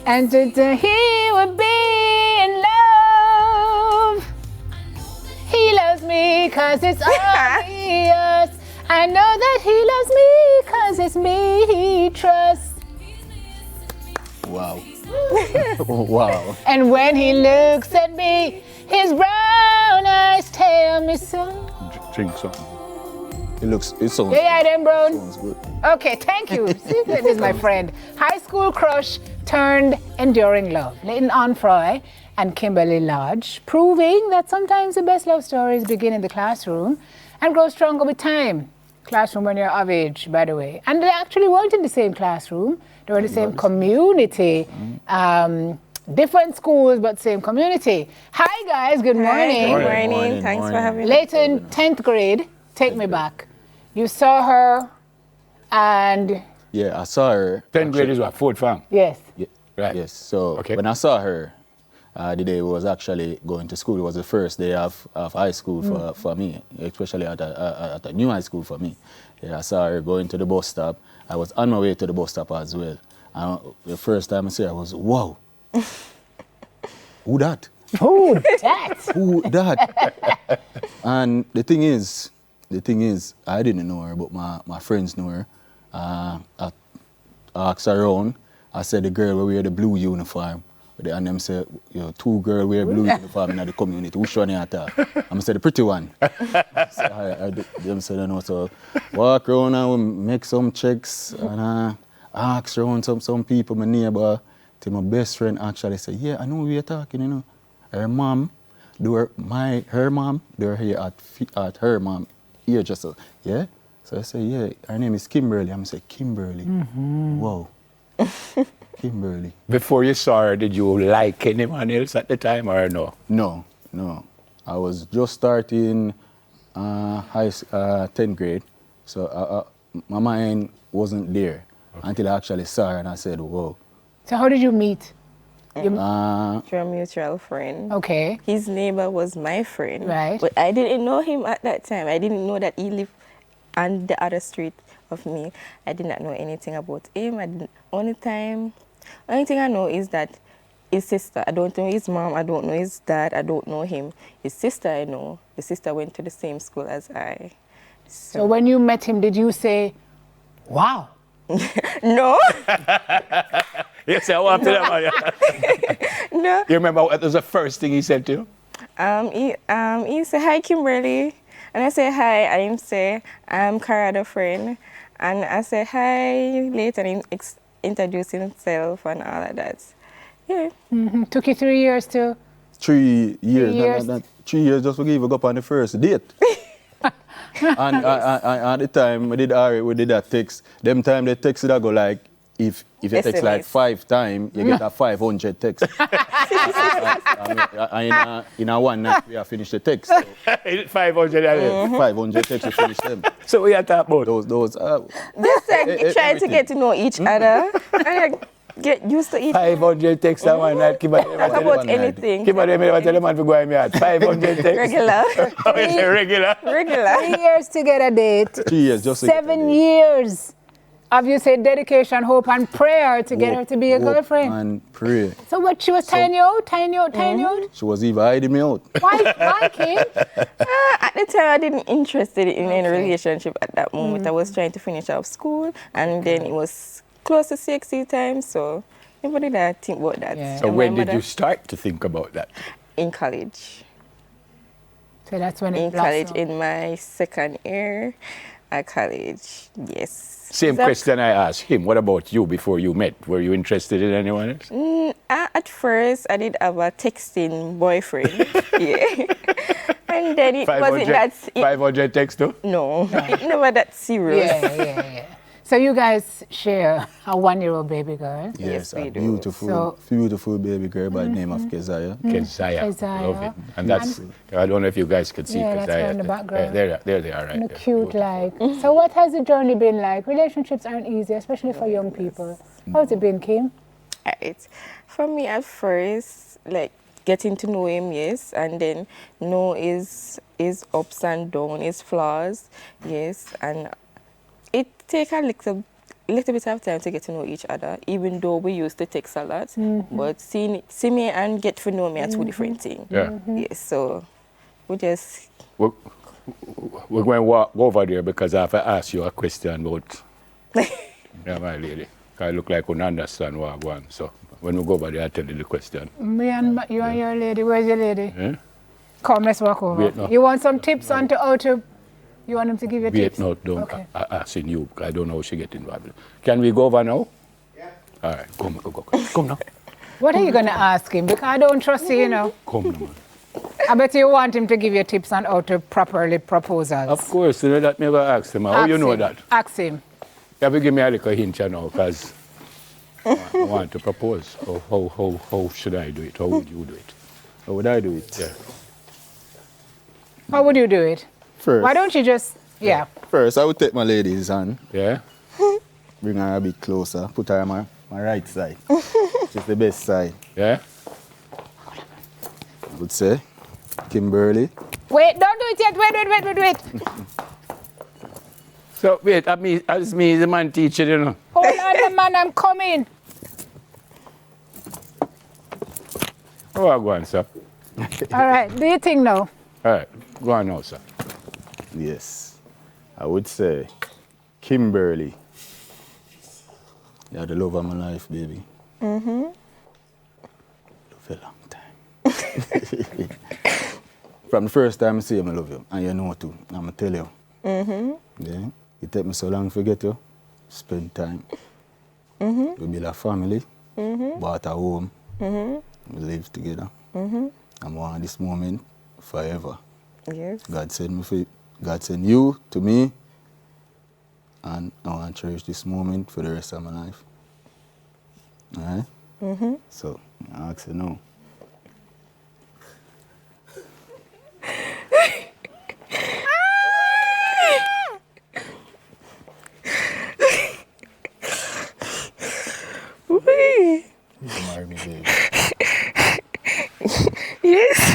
And he would be in love. He loves me cause it's obvious. I know that he loves me cause it's me he trusts. Wow. Wow. And when he looks at me, his brown eyes tell me so. Drink something. It sounds Yeah, them brown. sounds good. Okay, thank you. See, this is my friend. High school crush turned enduring love. Leighton Onfroy and Kimberly Lodge, proving that sometimes the best love stories begin in the classroom and grow stronger with time. Classroom when you're of age, by the way. And they actually weren't in the same classroom. They were in the same community. Different schools, but same community. Hi, guys. Good morning. Good morning. Thanks for having me. Leighton, 10th grade. Take me back. You saw her and... Yeah, I saw her. 10th grade is what? Fourth form? Yes. Yeah, Right. Yes. So Okay. when I saw her, the day we was actually going to school. It was the first day of high school for me, especially at a new high school for me. Yeah, I saw her going to the bus stop. I was on my way to the bus stop as well. And the first time I saw her, I was, wow. Who that? Who that? Who that? And the thing is, I didn't know her, but my friends know her. I asked around. I said the girl will wear the blue uniform. And them say, two girls wear blue uniform in the community. Which one you at? I said the pretty one. So them said, no. So walk around and we make some checks and ask around some people, my neighbor. Till my best friend actually said, yeah, I know we are talking, Her mom, her mom, they were here at her mom here just so, yeah? So I said, yeah, her name is Kimberly. I'm say, Kimberly. Whoa. Kimberly. Before you saw her, did you like anyone else at the time or no? No. I was just starting 10th grade. So my mind wasn't there until I actually saw her and I said, whoa. So how did you meet? Through a mutual friend. Okay. His neighbor was my friend. Right. But I didn't know him at that time. I didn't know that he lived on the other street of me. I did not know anything about him. Only thing I know is that his sister, I don't know his mom, I don't know his dad, I don't know him. His sister I know. His sister went to the same school as I. So when you met him, did you say, wow? No. Yes, I want to tell him. No. You remember what was the first thing he said to you? He said, hi, Kimberly. And I say, hi, I'm say, I'm Carada friend. And I say, hi, Leighton, introduce himself and all of that. Yeah. Took you 3 years to... 3 years. 3 years. 3 years just to give up on the first date. And at the time we did that text. Them time they texted I go like, if you text SMS. like 5 times, you get a 500 text. and in a one night we have finished the text. So 500. 500 texts we finished them. So we are talking about Those Just like trying to get to know each other and like, get used to each other. 500 texts that one night. Talk about anything. Keep on never tell the man to go in me at 500 texts. Regular. Oh, it's a regular. 3 years to get a date. 3 years just to get a 7 date. years of you say dedication, hope, and prayer to get her to be a Hope girlfriend. and pray. So what, she was tying you out? She was even hiding me out. Why, Kim? At the time, I didn't interested in any relationship at that moment. I was trying to finish off school, and then it was close to CXC time, so never did I think about that. Yeah. So And when my did you mother- start to think about that? In college. So that's when it In college, blossomed. in my second year at college, yes. Same That- question I asked him. What about you before you met? Were you interested in anyone else? At first, I did have a texting boyfriend. Yeah. And then it wasn't that... 500 texts too? No, it never that serious. Yeah. So you guys share a 1-year-old baby girl. Yes, we a do. beautiful baby girl by the name of Keziah. Keziah. Keziah. Love it. And that's, I don't know if you guys could see Yeah, Keziah. that's her in the background. There they are, right? And there. cute, Beautiful. like. So what has the journey been like? Relationships aren't easy, especially for young people. How's it been, Kim? Right. For me, at first, like, getting to know him, yes, and then know his ups and downs, his flaws, yes, and it take a little bit of time to get to know each other, even though we used to text a lot. But see me and get to know me are two different things. Yeah. Yes, so we just We're, we're going to walk over there because I have to ask you a question about yeah, my lady. I look like you understand what I want. So when we go over there, I'll tell you the question. Me and you and your lady. Where's your lady? Eh? Come, let's walk over. Wait, no. You want some tips on to how to? You want him to give you tips? Wait, no, don't. Okay. I asking you. I don't know how she get involved. Can we go over now? Yeah. All right, go. Come now. What are you going to ask him? Because I don't trust you, you know. Come now, man. I bet you want him to give you tips on how to properly proposals. Of course, you know that never asked him. How you know Ask him. that? Ask him. You have to give me a little hint now, because I want to propose. How should I do it? How would you do it? How would I do it? Yeah. How would you do it? First, Why don't you just, yeah. first I would take my lady's hand, Yeah? bring her a bit closer, put her on my right side, which is the best side. Yeah? I would say, Kimberly. Wait, don't do it yet. Wait. So, wait, as me, the man teacher, you know. Hold on, man, I'm coming. Oh, I go on, sir. All right, do your thing now. All right, go on now, sir. Yes. I would say, Kimberly. You're the love of my life, baby. Love you a long time. From the first time I see you, I love you. And you know too. I'm going to tell you. Yeah? It take me so long to get you. Spend time. We build a family. Bought a home. We live together. I want this moment forever. yes. God sent you to me, and I want to cherish this moment for the rest of my life. All right? So, I ask you now. You marry me, baby. Yes.